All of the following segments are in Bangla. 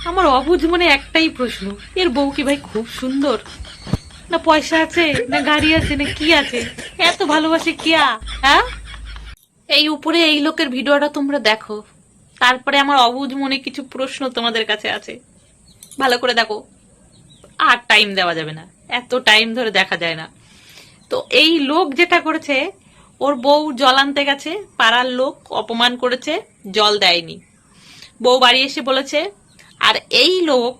আমার অবুঝ মনে একটাই প্রশ্ন, এর বউ কি ভাই খুব সুন্দর, না পয়সা আছে, না গাড়ি আছে, না কি আছে, এত ভালোবাসে কিয়া? হ্যাঁ, এই উপরে এই লোকের ভিডিওটা তোমরা দেখো, তারপরে আমার অবুঝ মনে কিছু প্রশ্ন তোমাদের কাছে আছে, ভালো করে দেখো। আর টাইম দেওয়া যাবে না, এত টাইম ধরে দেখা যায় না। তো এই লোক যেটা করেছে, ওর বউ জল আনতে গেছে, পাড়ার লোক অপমান করেছে, জল দেয়নি, বউ বাড়ি এসে বলেছে, আর এই লোক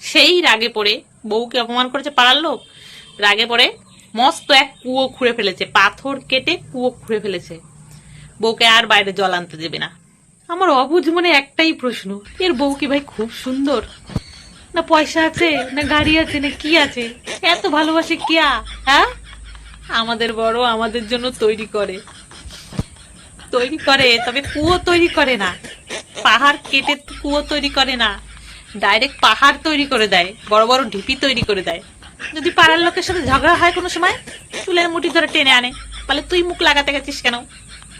সেই রাগে পড়ে, বউকে অপমান করেছে পাড়ার লোক, রাগে পড়ে মস্ত এক কুয়ো খুঁড়ে ফেলেছে, পাথর কেটে কুয়ো খুঁড়ে ফেলেছে, বউকে আর বাইরে জল আনতে দেবে না। আমার অবুঝ মনে একটাই প্রশ্ন, এর বউ কি ভাই খুব সুন্দর, না পয়সা আছে, না গাড়ি আছে, না কি আছে, এত ভালোবাসে কিয়া? হ্যাঁ, আমাদের বড় আমাদের জন্য তৈরি করে, তবে কুয়ো তৈরি করে না, পাহাড় কেটে কুয়ো তৈরি করে না, ডাইরেক্ট পাহাড় তৈরি করে দেয়, বড় বড় ঢিপি তৈরি করে দেয়। যদি পাড়ার লোকের সাথে ঝগড়া হয় কোনো সময়, চুলের মুঠি ধরে টেনে আনে, বলে তুই মুখ লাগাতে গেছিস কেন,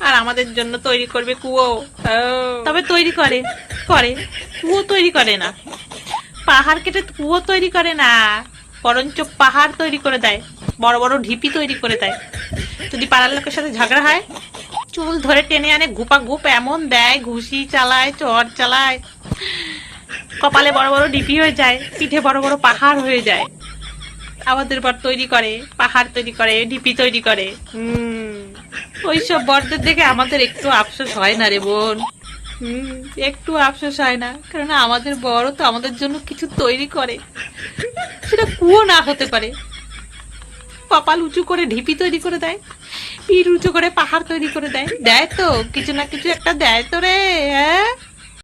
আর আমাদের জন্য তৈরি করবে কুয়ো। তবে তৈরি করে করে কুয়ো তৈরি করে না, পাহাড় কেটে কুয়ো তৈরি করে না, বরঞ্চ পাহাড় তৈরি করে দেয়, বড় বড় ঢিপি তৈরি করে দেয়। যদি পাড়ার লোকের সাথে ঝগড়া হয়, চুল ধরে টেনে আনে, ঘুপা ঘুপ এমন দেয়, ঘুষি চালায়, চর চালায়, কপালে বড় বড় ডিপি হয়ে যায়, পিঠে বড় বড় পাহাড় হয়ে যায়। আমাদের বর তৈরি করে, পাহাড় তৈরি করে, ডিপি তৈরি করে। ওইসব বরদের দেখে আমাদের একটু আফসোস হয় না রে বোন, একটু আফসোস হয় না, কারণ আমাদের বড় তো আমাদের জন্য কিছু তৈরি করে, সেটা কুয়ো না হতে পারে, কপাল উঁচু করে ঢিপি তৈরি করে দেয়, পিঠ উঁচু করে পাহাড় তৈরি করে দেয়, দেয় তো কিছু না কিছু একটা দেয় তো রে। হ্যাঁ।